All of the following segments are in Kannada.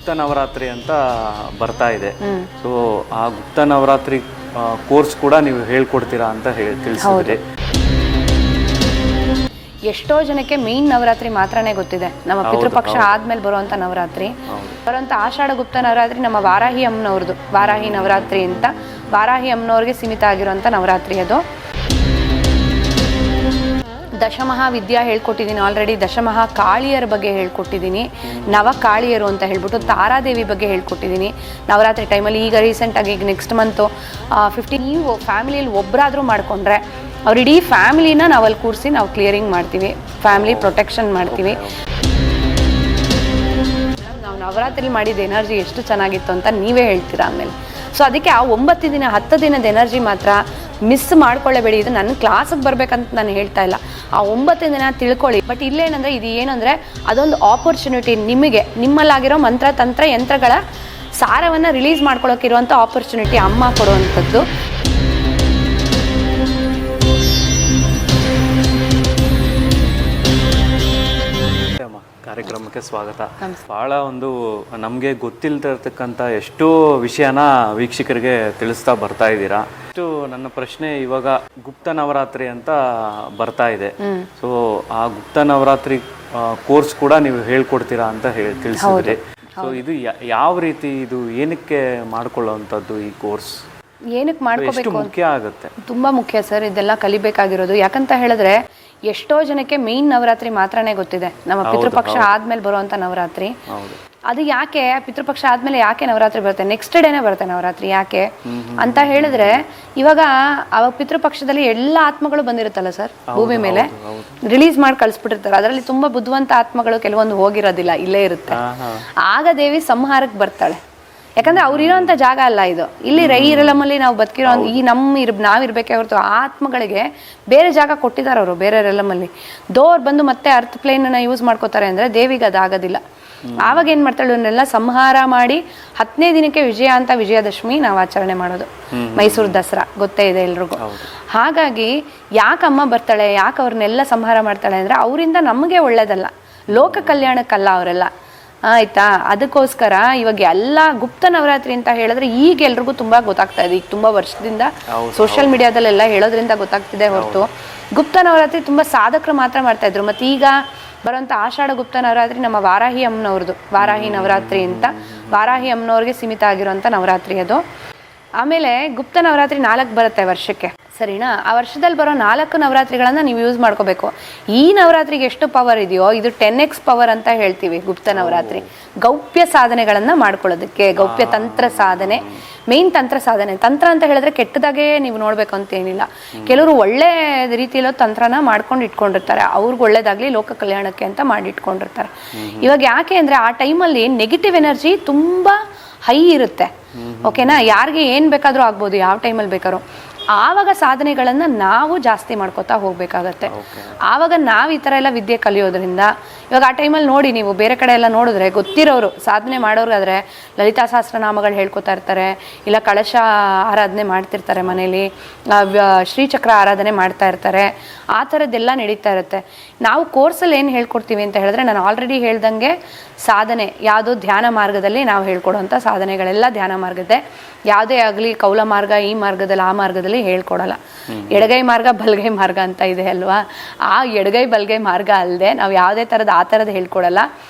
ಗುಪ್ತ ನವರಾತ್ರಿ ಅಂತ ಬರ್ತಾ ಇದೆ. ಸೊ ಆ ಗುಪ್ತ ನವರಾತ್ರಿ ಕೋರ್ಸ್ ಕೂಡ ನೀವು ಹೇಳ್ಕೊಡ್ತೀರಾ ಅಂತ ತಿಳಿಸಿದ್ರಿ. ಎಷ್ಟೋ ಜನಕ್ಕೆ ಮೇನ್ ನವರಾತ್ರಿ ಮಾತ್ರನೇ ಗೊತ್ತಿದೆ, ನಮ್ಮ ಪಿತೃಪಕ್ಷ ಆದ್ಮೇಲೆ ಬರುವಂತ ನವರಾತ್ರಿ. ಬರುವಂತ ಆಷಾಢ ಗುಪ್ತ ನವರಾತ್ರಿ ನಮ್ಮ ವಾರಾಹಿ ಅಮ್ಮನವ್ರದ್ದು, ವಾರಾಹಿ ನವರಾತ್ರಿ ಅಂತ ವಾರಾಹಿ ಅಮ್ಮನವ್ರಿಗೆ ಸೀಮಿತ ಆಗಿರುವಂತ ನವರಾತ್ರಿ ಅದು. ದಶಮಹಾ ವಿದ್ಯಾ ಹೇಳ್ಕೊಟ್ಟಿದ್ದೀನಿ ಆಲ್ರೆಡಿ, ದಶಮಹಾ ಕಾಳಿಯರ ಬಗ್ಗೆ ಹೇಳ್ಕೊಟ್ಟಿದ್ದೀನಿ, ನವ ಕಾಳಿಯರು ಅಂತ ಹೇಳ್ಬಿಟ್ಟು ತಾರಾದೇವಿ ಬಗ್ಗೆ ಹೇಳ್ಕೊಟ್ಟಿದ್ದೀನಿ ನವರಾತ್ರಿ ಟೈಮಲ್ಲಿ. ಈಗ ರೀಸೆಂಟಾಗಿ ಈಗ ನೆಕ್ಸ್ಟ್ ಮಂತು 15 ನೀವು ಫ್ಯಾಮಿಲಿಯಲ್ಲಿ ಒಬ್ಬರಾದರೂ ಮಾಡಿಕೊಂಡ್ರೆ ಅವ್ರ ಇಡೀ ಫ್ಯಾಮಿಲಿನ ನಾವು ಅಲ್ಲಿ ಕೂರಿಸಿ ನಾವು ಕ್ಲಿಯರಿಂಗ್ ಮಾಡ್ತೀವಿ, ಫ್ಯಾಮಿಲಿ ಪ್ರೊಟೆಕ್ಷನ್ ಮಾಡ್ತೀವಿ. ನಾವು ನವರಾತ್ರಿ ಮಾಡಿದ ಎನರ್ಜಿ ಎಷ್ಟು ಚೆನ್ನಾಗಿತ್ತು ಅಂತ ನೀವೇ ಹೇಳ್ತೀರಾ ಆಮೇಲೆ. ಸೊ ಅದಕ್ಕೆ ಆ 9 ದಿನ 10 ದಿನದ ಎನರ್ಜಿ ಮಾತ್ರ ಮಿಸ್ ಮಾಡ್ಕೊಳ್ಳೇಬೇಡಿ. ಇದು ನನ್ನ ಕ್ಲಾಸಿಗೆ ಬರಬೇಕಂತ ನಾನು ಹೇಳ್ತಾ ಇಲ್ಲ, ಆ 9 ದಿನ ತಿಳ್ಕೊಳ್ಳಿ. ಬಟ್ ಇಲ್ಲೇನಂದರೆ ಇದು ಏನಂದರೆ ಅದೊಂದು ಆಪರ್ಚುನಿಟಿ, ನಿಮಗೆ ನಿಮ್ಮಲ್ಲಾಗಿರೋ ಮಂತ್ರ ತಂತ್ರ ಯಂತ್ರಗಳ ಸಾರವನ್ನು ರಿಲೀಸ್ ಮಾಡ್ಕೊಳ್ಳೋಕ್ಕಿರುವಂಥ ಆಪರ್ಚುನಿಟಿ ಅಮ್ಮ ಕೊಡುವಂಥದ್ದು. ಕಾರ್ಯಕ್ರಮಕ್ಕೆ ಸ್ವಾಗತ. ಬಹಳ ಒಂದು ನಮಗೆ ಗೊತ್ತಿಲ್ದಿರ್ತಕ್ಕಂಥ ಎಷ್ಟೋ ವಿಷಯನ ವೀಕ್ಷಕರಿಗೆ ತಿಳಿಸ್ತಾ ಬರ್ತಾ ಇದ್ದೀರಾ. ನನ್ನ ಪ್ರಶ್ನೆ, ಇವಾಗ ಗುಪ್ತ ನವರಾತ್ರಿ ಅಂತ ಬರ್ತಾ ಇದೆ. ಸೊ ಆ ಗುಪ್ತ ನವರಾತ್ರಿ ಕೋರ್ಸ್ ಕೂಡ ನೀವು ಹೇಳ್ಕೊಡ್ತೀರಾ ಅಂತ ತಿಳಿಸಿದ್ರಿ. ಸೊ ಇದು ಯಾವ ರೀತಿ, ಇದು ಏನಕ್ಕೆ ಮಾಡ್ಕೊಳ್ಳುವಂಥದ್ದು ಈ ಕೋರ್ಸ್? ಏನಕ್ಕೆ ಮಾಡ್ಕೋಬೇಕು ಮುಖ್ಯ ಆಗುತ್ತೆ? ತುಂಬಾ ಮುಖ್ಯ ಸರ್, ಇದೆಲ್ಲ ಕಲಿಬೇಕಾಗಿರೋದು. ಯಾಕಂತ ಹೇಳಿದ್ರೆ ಎಷ್ಟೋ ಜನಕ್ಕೆ ಮೇನ್ ನವರಾತ್ರಿ ಮಾತ್ರನೇ ಗೊತ್ತಿದೆ, ನಮ್ಮ ಪಿತೃಪಕ್ಷ ಆದ್ಮೇಲೆ ಬರುವಂತ ನವರಾತ್ರಿ. ಅದು ಯಾಕೆ ಪಿತೃಪಕ್ಷ ಆದ್ಮೇಲೆ ಯಾಕೆ ನವರಾತ್ರಿ ಬರುತ್ತೆ, ನೆಕ್ಸ್ಟ್ ಡೇನೆ ಬರುತ್ತೆ ನವರಾತ್ರಿ ಯಾಕೆ ಅಂತ ಹೇಳಿದ್ರೆ, ಇವಾಗ ಅವಾಗ ಪಿತೃಪಕ್ಷದಲ್ಲಿ ಎಲ್ಲ ಆತ್ಮಗಳು ಬಂದಿರುತ್ತಲ್ಲ ಸರ್ ಭೂಮಿ ಮೇಲೆ, ರಿಲೀಸ್ ಮಾಡಿ ಕಳಿಸ್ಬಿಟ್ಟಿರ್ತಾರೆ. ಅದರಲ್ಲಿ ತುಂಬಾ ಬುದ್ಧಿವಂತ ಆತ್ಮಗಳು ಕೆಲವೊಂದು ಹೋಗಿರೋದಿಲ್ಲ, ಇಲ್ಲೇ ಇರುತ್ತೆ. ಆಗ ದೇವಿ ಸಂಹಾರಕ್ಕೆ ಬರ್ತಾಳೆ. ಯಾಕಂದ್ರೆ ಅವ್ರು ಇರೋಂಥ ಜಾಗ ಅಲ್ಲ ಇದು, ಇಲ್ಲಿ ರೆಲ್ಲಮಲ್ಲಿ ನಾವು ಬದುಕಿರೋ ಈ ನಾವಿರ್ಬೇಕೆ ಹೊರತು ಆತ್ಮಗಳಿಗೆ ಬೇರೆ ಜಾಗ ಕೊಟ್ಟಿದ್ದಾರೆ ಅವರು, ಬೇರೆ ರೆಲ್ಲಮಲ್ಲಿ. ಅವ್ರು ಬಂದು ಮತ್ತೆ ಅರ್ತ್ ಪ್ಲೇನನ್ನ ಯೂಸ್ ಮಾಡ್ಕೋತಾರೆ ಅಂದ್ರೆ ದೇವಿಗೆ ಅದಾಗೋದಿಲ್ಲ. ಆವಾಗ ಏನ್ ಮಾಡ್ತಾಳೆ, ಇವನ್ನೆಲ್ಲ ಸಂಹಾರ ಮಾಡಿ 10ನೇ ದಿನಕ್ಕೆ ವಿಜಯ ಅಂತ ವಿಜಯದಶಮಿ ನಾವು ಆಚರಣೆ ಮಾಡೋದು, ಮೈಸೂರು ದಸರಾ ಗೊತ್ತೇ ಇದೆ ಎಲ್ರಿಗೂ. ಹಾಗಾಗಿ ಯಾಕಮ್ಮ ಬರ್ತಾಳೆ, ಯಾಕೆ ಅವ್ರನ್ನೆಲ್ಲ ಸಂಹಾರ ಮಾಡ್ತಾಳೆ ಅಂದ್ರೆ ಅವರಿಂದ ನಮಗೆ ಒಳ್ಳೇದಲ್ಲ, ಲೋಕ ಕಲ್ಯಾಣಕ್ಕಲ್ಲ ಅವರೆಲ್ಲ, ಆಯ್ತಾ. ಅದಕ್ಕೋಸ್ಕರ ಇವಾಗ ಎಲ್ಲ ಗುಪ್ತ ನವರಾತ್ರಿ ಅಂತ ಹೇಳಿದ್ರೆ ಈಗ ಎಲ್ರಿಗೂ ತುಂಬಾ ಗೊತ್ತಾಗ್ತಾ ಇದೆ. ಈಗ ತುಂಬಾ ವರ್ಷದಿಂದ ಸೋಷಿಯಲ್ ಮೀಡಿಯಾದಲ್ಲೆಲ್ಲ ಹೇಳೋದ್ರಿಂದ ಗೊತ್ತಾಗ್ತಿದೆ ಹೊರತು ಗುಪ್ತ ನವರಾತ್ರಿ ತುಂಬಾ ಸಾಧಕರು ಮಾತ್ರ ಮಾಡ್ತಾ ಇದ್ರು. ಮತ್ತೆ ಈಗ ಬರುವಂತ ಆಷಾಢ ಗುಪ್ತ ನವರಾತ್ರಿ ನಮ್ಮ ವಾರಾಹಿ ಅಮ್ಮನವ್ರದ್ದು, ವಾರಾಹಿ ನವರಾತ್ರಿ ಅಂತ ವಾರಾಹಿ ಅಮ್ಮನವ್ರಿಗೆ ಸೀಮಿತ ಆಗಿರುವಂತ ನವರಾತ್ರಿ ಅದು. ಆಮೇಲೆ ಗುಪ್ತ ನವರಾತ್ರಿ 4 ಬರುತ್ತೆ ವರ್ಷಕ್ಕೆ, ಸರಿನಾ. ಆ ವರ್ಷದಲ್ಲಿ ಬರೋ 4 ನವರಾತ್ರಿಗಳನ್ನ ನೀವು ಯೂಸ್ ಮಾಡ್ಕೋಬೇಕು. ಈ ನವರಾತ್ರಿಗೆ ಎಷ್ಟು ಪವರ್ ಇದೆಯೋ ಇದು 10x ಪವರ್ ಅಂತ ಹೇಳ್ತೀವಿ ಗುಪ್ತ ನವರಾತ್ರಿ. ಗೌಪ್ಯ ಸಾಧನೆಗಳನ್ನ ಮಾಡ್ಕೊಳ್ಳೋದಕ್ಕೆ, ಗೌಪ್ಯ ತಂತ್ರ ಸಾಧನೆ, ಮೇನ್ ತಂತ್ರ ಸಾಧನೆ. ತಂತ್ರ ಅಂತ ಹೇಳಿದ್ರೆ ಕೆಟ್ಟದಾಗೆ ನೀವು ನೋಡ್ಬೇಕು ಅಂತ ಏನಿಲ್ಲ, ಕೆಲವರು ಒಳ್ಳೆ ರೀತಿಯಲ್ಲೋ ತಂತ್ರನ ಮಾಡ್ಕೊಂಡು ಇಟ್ಕೊಂಡಿರ್ತಾರೆ, ಅವ್ರಿಗೆ ಒಳ್ಳೇದಾಗ್ಲಿ ಲೋಕ ಕಲ್ಯಾಣಕ್ಕೆ ಅಂತ ಮಾಡಿ ಇಟ್ಕೊಂಡಿರ್ತಾರೆ. ಇವಾಗ ಯಾಕೆ ಅಂದ್ರೆ ಆ ಟೈಮಲ್ಲಿ ನೆಗೆಟಿವ್ ಎನರ್ಜಿ ತುಂಬಾ ಹೈ ಇರುತ್ತೆ, ಓಕೆನಾ. ಯಾರಿಗೆ ಏನ್ ಬೇಕಾದ್ರೂ ಆಗ್ಬೋದು, ಯಾವ ಟೈಮಲ್ಲಿ ಬೇಕಾದ್ರೂ. ಆವಾಗ ಸಾಧನೆಗಳನ್ನ ನಾವು ಜಾಸ್ತಿ ಮಾಡ್ಕೋತಾ ಹೋಗ್ಬೇಕಾಗತ್ತೆ. ಆವಾಗ ನಾವು ಈ ತರ ಎಲ್ಲ ವಿದ್ಯೆ ಕಲಿಯೋದ್ರಿಂದ, ಇವಾಗ ಆ ಟೈಮಲ್ಲಿ ನೋಡಿ ನೀವು ಬೇರೆ ಕಡೆ ಎಲ್ಲ ನೋಡಿದ್ರೆ ಗೊತ್ತಿರೋರು ಸಾಧನೆ ಮಾಡೋರಾದ್ರೆ ಲಲಿತಾ ಸಹಸ್ರನಾಮಗಳು ಹೇಳ್ಕೊತಾ ಇರ್ತಾರೆ, ಇಲ್ಲ ಕಳಶ ಆರಾಧನೆ ಮಾಡ್ತಿರ್ತಾರೆ ಮನೇಲಿ, ಶ್ರೀಚಕ್ರ ಆರಾಧನೆ ಮಾಡ್ತಾ ಇರ್ತಾರೆ, ಆ ಥರದ್ದೆಲ್ಲ ನಡೀತಾ ಇರುತ್ತೆ. ನಾವು ಕೋರ್ಸಲ್ಲಿ ಏನು ಹೇಳ್ಕೊಡ್ತೀವಿ ಅಂತ ಹೇಳಿದ್ರೆ, ನಾನು ಆಲ್ರೆಡಿ ಹೇಳ್ದಂಗೆ ಸಾಧನೆ ಯಾವುದೋ ಧ್ಯಾನ ಮಾರ್ಗದಲ್ಲಿ ನಾವು ಹೇಳ್ಕೊಡುವಂಥ ಸಾಧನೆಗಳೆಲ್ಲ ಧ್ಯಾನ ಮಾರ್ಗದ್ದೇ, ಯಾವುದೇ ಆಗಲಿ ಕೌಲ ಮಾರ್ಗ ಈ ಮಾರ್ಗದಲ್ಲಿ ಆ ಮಾರ್ಗದಲ್ಲಿ ಹೇಳ್ಕೊಡಲ್ಲ. ಎಡಗೈ ಮಾರ್ಗ ಬಲಗೈ ಮಾರ್ಗ ಅಂತ ಇದೆ ಅಲ್ವಾ, ಆ ಎಡಗೈ ಬಲಗೈ ಮಾರ್ಗ ಅಲ್ಲದೆ ನಾವು ಯಾವುದೇ ಥರದ ಆ ಥರದ್ದು ಹೇಳ್ಕೊಡಲ್ಲ.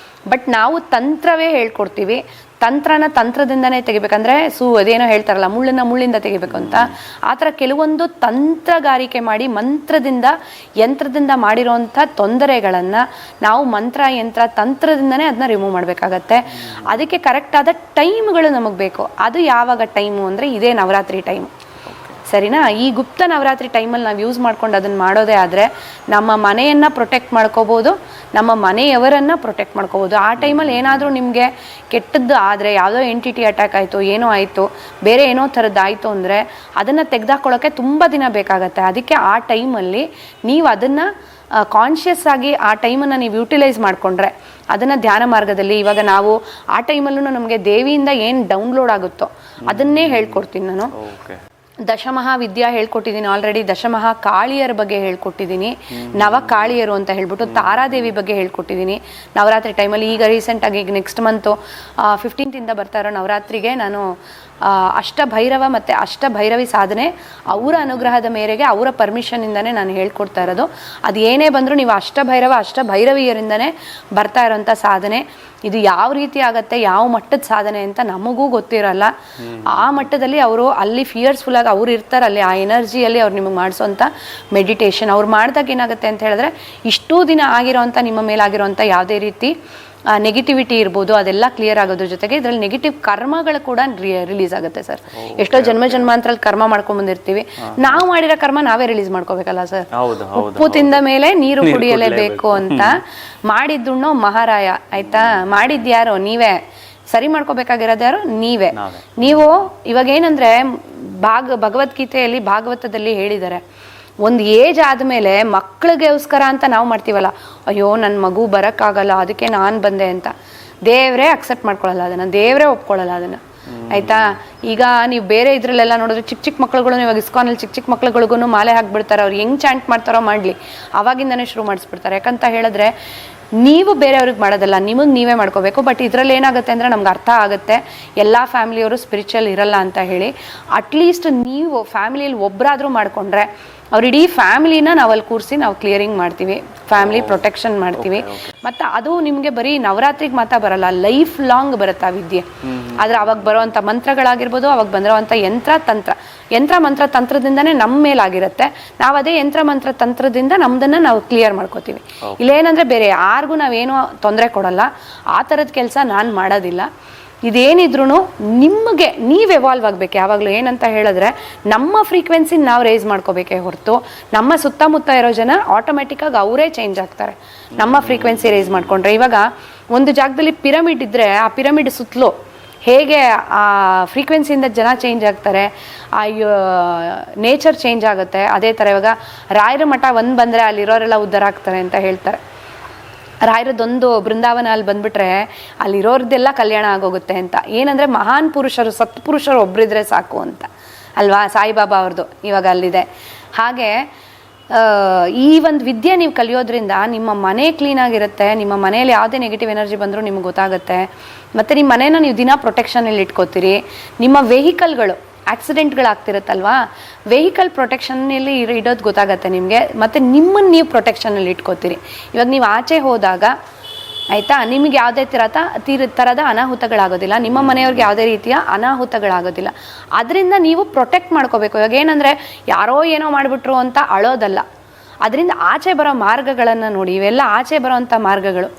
ಬಟ್ ನಾವು ತಂತ್ರವೇ ಹೇಳ್ಕೊಡ್ತೀವಿ. ತಂತ್ರನ ತಂತ್ರದಿಂದನೇ ತೆಗಿಬೇಕಂದ್ರೆ ಅದೇನೋ ಹೇಳ್ತಾರಲ್ಲ, ಮುಳ್ಳಿಂದ ತೆಗಿಬೇಕು ಅಂತ, ಆ ಥರ ಕೆಲವೊಂದು ತಂತ್ರಗಾರಿಕೆ ಮಾಡಿ ಮಂತ್ರದಿಂದ ಯಂತ್ರದಿಂದ ಮಾಡಿರೋಂಥ ತೊಂದರೆಗಳನ್ನು ನಾವು ಮಂತ್ರ ಯಂತ್ರ ತಂತ್ರದಿಂದನೇ ಅದನ್ನ ರಿಮೂವ್ ಮಾಡಬೇಕಾಗತ್ತೆ. ಅದಕ್ಕೆ ಕರೆಕ್ಟಾದ ಟೈಮ್ಗಳು ನಮಗೆ ಬೇಕು. ಅದು ಯಾವಾಗ ಟೈಮು ಅಂದರೆ ಇದೇ ನವರಾತ್ರಿ ಟೈಮು, ಸರಿನಾ. ಈ ಗುಪ್ತ ನವರಾತ್ರಿ ಟೈಮಲ್ಲಿ ನಾವು ಯೂಸ್ ಮಾಡ್ಕೊಂಡು ಅದನ್ನು ಮಾಡೋದೇ ಆದರೆ ನಮ್ಮ ಮನೆಯನ್ನು ಪ್ರೊಟೆಕ್ಟ್ ಮಾಡ್ಕೋಬೋದು, ನಮ್ಮ ಮನೆಯವರನ್ನು ಪ್ರೊಟೆಕ್ಟ್ ಮಾಡ್ಕೋಬೋದು. ಆ ಟೈಮಲ್ಲಿ ಏನಾದರೂ ನಿಮಗೆ ಕೆಟ್ಟದ್ದು ಆದರೆ, ಯಾವುದೋ ಎಂಟಿಟಿ ಅಟ್ಯಾಕ್ ಆಯಿತು, ಏನೋ ಆಯಿತು, ಬೇರೆ ಏನೋ ಥರದ್ದು ಆಯಿತು ಅಂದರೆ ಅದನ್ನು ತೆಗೆದಾಕೊಳ್ಳೋಕ್ಕೆ ತುಂಬ ದಿನ ಬೇಕಾಗತ್ತೆ. ಅದಕ್ಕೆ ಆ ಟೈಮಲ್ಲಿ ನೀವು ಅದನ್ನು ಕಾನ್ಷಿಯಸ್ ಆಗಿ ಆ ಟೈಮನ್ನು ನೀವು ಯೂಟಿಲೈಸ್ ಮಾಡಿಕೊಂಡ್ರೆ, ಅದನ್ನು ಧ್ಯಾನ ಮಾರ್ಗದಲ್ಲಿ, ಇವಾಗ ನಾವು ಆ ಟೈಮಲ್ಲೂ ನಮಗೆ ದೇವಿಯಿಂದ ಏನು ಡೌನ್ಲೋಡ್ ಆಗುತ್ತೋ ಅದನ್ನೇ ಹೇಳ್ಕೊಡ್ತೀನಿ ನಾನು. ದಶಮಹಾವಿದ್ಯಾ ಹೇಳ್ಕೊಟ್ಟಿದ್ದೀನಿ ಆಲ್ರೆಡಿ, ದಶಮಹಾ ಕಾಳಿಯರ ಬಗ್ಗೆ ಹೇಳ್ಕೊಟ್ಟಿದ್ದೀನಿ, ನವ ಕಾಳಿಯರು ಅಂತ ಹೇಳ್ಬಿಟ್ಟು ತಾರಾದೇವಿ ಬಗ್ಗೆ ಹೇಳ್ಕೊಟ್ಟಿದ್ದೀನಿ ನವರಾತ್ರಿ ಟೈಮಲ್ಲಿ. ಈಗ ರೀಸೆಂಟಾಗಿ ಈಗ ನೆಕ್ಸ್ಟ್ ಮಂತು 15th ಬರ್ತಾ ಇರೋ ನವರಾತ್ರಿಗೆ ನಾನು ಅಷ್ಟಭೈರವ ಮತ್ತು ಅಷ್ಟಭೈರವಿ ಸಾಧನೆ ಅವರ ಅನುಗ್ರಹದ ಮೇರೆಗೆ ಅವರ ಪರ್ಮಿಷನಿಂದನೇ ನಾನು ಹೇಳ್ಕೊಡ್ತಾ ಇರೋದು. ಅದು ಏನೇ ಬಂದರೂ ನೀವು ಅಷ್ಟಭೈರವ ಅಷ್ಟಭೈರವಿಯರಿಂದನೇ ಬರ್ತಾ ಇರೋಂಥ ಸಾಧನೆ. ಇದು ಯಾವ ರೀತಿ ಆಗತ್ತೆ, ಯಾವ ಮಟ್ಟದ ಸಾಧನೆ ಅಂತ ನಮಗೂ ಗೊತ್ತಿರಲ್ಲ. ಆ ಮಟ್ಟದಲ್ಲಿ ಅವರು ಅಲ್ಲಿ ಫಿಯರ್ಸ್ಫುಲ್ಲಾಗಿ ಅವ್ರು ಇರ್ತಾರೆ, ಅಲ್ಲಿ ಆ ಎನರ್ಜಿಯಲ್ಲಿ ಅವ್ರು ನಿಮಗೆ ಮಾಡಿಸೋಂಥ ಮೆಡಿಟೇಷನ್ ಅವ್ರು ಮಾಡಿದಾಗ ಏನಾಗುತ್ತೆ ಅಂತ ಹೇಳಿದ್ರೆ, ಇಷ್ಟೂ ದಿನ ಆಗಿರೋಂಥ ನಿಮ್ಮ ಮೇಲಾಗಿರೋಂಥ ಯಾವುದೇ ರೀತಿ ನೆಗೆಟಿವಿಟಿ ಇರ್ಬೋದು ಅದೆಲ್ಲ ಕ್ಲಿಯರ್ ಆಗೋದ್ರ ಜೊತೆಗೆ ಇದರಲ್ಲಿ ನೆಗೆಟಿವ್ ಕರ್ಮಗಳು ಕೂಡ ರಿಲೀಸ್ ಆಗುತ್ತೆ ಸರ್. ಎಷ್ಟೋ ಜನ್ಮಾಂತರಲ್ಲಿ ಕರ್ಮ ಮಾಡ್ಕೊಂಡ್ ಬಂದಿರ್ತೀವಿ, ನಾವು ಮಾಡಿರೋ ಕರ್ಮ ನಾವೇ ರಿಲೀಸ್ ಮಾಡ್ಕೋಬೇಕಲ್ಲ ಸರ್. ಉಪ್ಪು ತಿಂದ ಮೇಲೆ ನೀರು ಕುಡಿಯಲೇಬೇಕು ಅಂತ ಮಾಡಿದ್ದುಣ್ಣೋ ಮಹಾರಾಯ, ಆಯ್ತಾ? ಮಾಡಿದ್ಯಾರೋ ನೀವೇ, ಸರಿ ಮಾಡ್ಕೋಬೇಕಾಗಿರೋದು ಯಾರು? ನೀವೇ. ನೀವು ಇವಾಗ ಏನಂದ್ರೆ ಭಗವದ್ಗೀತೆಯಲ್ಲಿ ಭಾಗವತದಲ್ಲಿ ಹೇಳಿದ್ದಾರೆ, ಒಂದು ಏಜ್ ಆದಮೇಲೆ ಮಕ್ಕಳಿಗೋಸ್ಕರ ಅಂತ ನಾವು ಮಾಡ್ತೀವಲ್ಲ, ಅಯ್ಯೋ ನನ್ನ ಮಗು ಬರೋಕ್ಕಾಗಲ್ಲ ಅದಕ್ಕೆ ನಾನು ಬಂದೆ ಅಂತ, ದೇವರೇ ಅಕ್ಸೆಪ್ಟ್ ಮಾಡ್ಕೊಳ್ಳಲ್ಲ ಅದನ್ನು, ದೇವರೇ ಒಪ್ಕೊಳ್ಳಲ್ಲ ಅದನ್ನು, ಆಯಿತಾ? ಈಗ ನೀವು ಬೇರೆ ಇದರಲ್ಲೆಲ್ಲ ನೋಡಿದ್ರೆ ಚಿಕ್ಕ ಮಕ್ಕಳುಗಳು, ಇವಾಗ ಇಸ್ಕಾನಲ್ಲಿ ಚಿಕ್ಕ ಮಕ್ಕಳುಗಳಿಗೂ ಮಾಲೆ ಹಾಕ್ಬಿಡ್ತಾರೆ, ಅವ್ರು ಹೆಂಗೆ ಚಾಂಟ್ ಮಾಡ್ತಾರೋ ಮಾಡಲಿ, ಅವಾಗಿಂದನೇ ಶುರು ಮಾಡಿಸ್ಬಿಡ್ತಾರೆ. ಯಾಕಂತ ಹೇಳಿದ್ರೆ ನೀವು ಬೇರೆಯವ್ರಿಗೆ ಮಾಡೋದಲ್ಲ, ನಿಮಗೆ ನೀವೇ ಮಾಡ್ಕೋಬೇಕು. ಬಟ್ ಇದರಲ್ಲಿ ಏನಾಗುತ್ತೆ ಅಂದರೆ ನಮ್ಗೆ ಅರ್ಥ ಆಗುತ್ತೆ ಎಲ್ಲ ಫ್ಯಾಮಿಲಿಯವರು ಸ್ಪಿರಿಚುವಲ್ ಇರಲ್ಲ ಅಂತ ಹೇಳಿ. ಅಟ್ಲೀಸ್ಟ್ ನೀವು ಫ್ಯಾಮಿಲಿಯಲ್ಲಿ ಒಬ್ಬರಾದರೂ ಮಾಡಿಕೊಂಡ್ರೆ ಅವ್ರ ಇಡೀ ಫ್ಯಾಮಿಲಿನ ನಾವಲ್ಲಿ ಕೂರಿಸಿ ನಾವು ಕ್ಲಿಯರಿಂಗ್ ಮಾಡ್ತೀವಿ, ಫ್ಯಾಮಿಲಿ ಪ್ರೊಟೆಕ್ಷನ್ ಮಾಡ್ತೀವಿ. ಮತ್ತು ಅದು ನಿಮಗೆ ಬರೀ ನವರಾತ್ರಿಗೆ ಮಾತ್ರ ಬರಲ್ಲ, ಲೈಫ್ ಲಾಂಗ್ ಬರುತ್ತೆ ಆ ವಿದ್ಯೆ. ಆದರೆ ಅವಾಗ ಬರೋವಂಥ ಮಂತ್ರಗಳಾಗಿರ್ಬೋದು, ಅವಾಗ ಬಂದಿರೋವಂಥ ಯಂತ್ರ ಮಂತ್ರ ತಂತ್ರದಿಂದನೇ ನಮ್ಮ ಮೇಲಾಗಿರುತ್ತೆ. ನಾವು ಅದೇ ಯಂತ್ರ ಮಂತ್ರ ತಂತ್ರದಿಂದ ನಮ್ದನ್ನು ನಾವು ಕ್ಲಿಯರ್ ಮಾಡ್ಕೋತೀವಿ. ಇಲ್ಲೇನಂದರೆ ಬೇರೆ ಯಾರಿಗೂ ನಾವೇನೂ ತೊಂದರೆ ಕೊಡಲ್ಲ, ಆ ಥರದ ಕೆಲಸ ನಾನು ಮಾಡೋದಿಲ್ಲ. ಇದೇನಿದ್ರು ನಿಮಗೆ ನೀವು ಎವಾಲ್ವ್ ಆಗಬೇಕು ಯಾವಾಗಲೂ. ಏನಂತ ಹೇಳಿದ್ರೆ ನಮ್ಮ ಫ್ರೀಕ್ವೆನ್ಸಿ ನಾವು ರೇಸ್ ಮಾಡ್ಕೋಬೇಕೇ ಹೊರತು ನಮ್ಮ ಸುತ್ತಮುತ್ತ ಇರೋ ಜನ ಆಟೋಮೆಟಿಕ್ಕಾಗಿ ಅವರೇ ಚೇಂಜ್ ಆಗ್ತಾರೆ ನಮ್ಮ ಫ್ರೀಕ್ವೆನ್ಸಿ ರೇಸ್ ಮಾಡಿಕೊಂಡ್ರೆ. ಇವಾಗ ಒಂದು ಜಾಗದಲ್ಲಿ ಪಿರಮಿಡ್ ಇದ್ದರೆ ಆ ಪಿರಮಿಡ್ ಸುತ್ತಲೂ ಹೇಗೆ ಆ ಫ್ರೀಕ್ವೆನ್ಸಿಯಿಂದ ಜನ ಚೇಂಜ್ ಆಗ್ತಾರೆ, ಆ ನೇಚರ್ ಚೇಂಜ್ ಆಗುತ್ತೆ. ಅದೇ ಥರ ಇವಾಗ ರಾಯರ ಮಠ ಒಂದು ಬಂದರೆ ಅಲ್ಲಿರೋರೆಲ್ಲ ಉದ್ಧಾರ ಆಗ್ತಾರೆ ಅಂತ ಹೇಳ್ತಾರೆ. ರಾಯರದೊಂದು ಬೃಂದಾವನ ಅಲ್ಲಿ ಬಂದ್ಬಿಟ್ರೆ ಅಲ್ಲಿರೋರ್ದೆಲ್ಲ ಕಲ್ಯಾಣ ಆಗೋಗುತ್ತೆ ಅಂತ. ಏನಂದರೆ ಮಹಾನ್ ಪುರುಷರು, ಸತ್ಪುರುಷರು ಒಬ್ಬರಿದ್ರೆ ಸಾಕು ಅಂತ ಅಲ್ವಾ? ಸಾಯಿಬಾಬಾ ಅವ್ರದ್ದು ಇವಾಗ ಅಲ್ಲಿದೆ. ಹಾಗೆ ಈ ಒಂದು ವಿದ್ಯೆ ನೀವು ಕಲಿಯೋದ್ರಿಂದ ನಿಮ್ಮ ಮನೆ ಕ್ಲೀನಾಗಿರುತ್ತೆ, ನಿಮ್ಮ ಮನೆಯಲ್ಲಿ ಯಾವುದೇ ನೆಗೆಟಿವ್ ಎನರ್ಜಿ ಬಂದರೂ ನಿಮ್ಗೆ ಗೊತ್ತಾಗುತ್ತೆ. ಮತ್ತು ನಿಮ್ಮ ಮನೇನ ನೀವು ದಿನ ಪ್ರೊಟೆಕ್ಷನಲ್ಲಿ ಇಟ್ಕೋತೀರಿ. ನಿಮ್ಮ ವೆಹಿಕಲ್ಗಳು ಆಕ್ಸಿಡೆಂಟ್ಗಳಾಗ್ತಿರುತ್ತಲ್ವಾ, ವೆಹಿಕಲ್ ಪ್ರೊಟೆಕ್ಷನ್ನಲ್ಲಿ ಇಡೋದು ಗೊತ್ತಾಗತ್ತೆ ನಿಮಗೆ. ಮತ್ತು ನಿಮ್ಮನ್ನು ನೀವು ಪ್ರೊಟೆಕ್ಷನಲ್ಲಿ ಇಟ್ಕೋತೀರಿ. ಇವಾಗ ನೀವು ಆಚೆ ಹೋದಾಗ ಆಯಿತಾ, ನಿಮಗೆ ಯಾವುದೇ ಥರದ ಅನಾಹುತಗಳಾಗೋದಿಲ್ಲ, ನಿಮ್ಮ ಮನೆಯವ್ರಿಗೆ ಯಾವುದೇ ರೀತಿಯ ಅನಾಹುತಗಳಾಗೋದಿಲ್ಲ. ಅದರಿಂದ ನೀವು ಪ್ರೊಟೆಕ್ಟ್ ಮಾಡ್ಕೋಬೇಕು. ಇವಾಗ ಏನಂದರೆ ಯಾರೋ ಏನೋ ಮಾಡಿಬಿಟ್ರು ಅಂತ ಅಳೋದಲ್ಲ, ಅದರಿಂದ ಆಚೆ ಬರೋ ಮಾರ್ಗಗಳನ್ನು ನೋಡಿ. ಇವೆಲ್ಲ ಆಚೆ ಬರೋವಂಥ ಮಾರ್ಗಗಳು.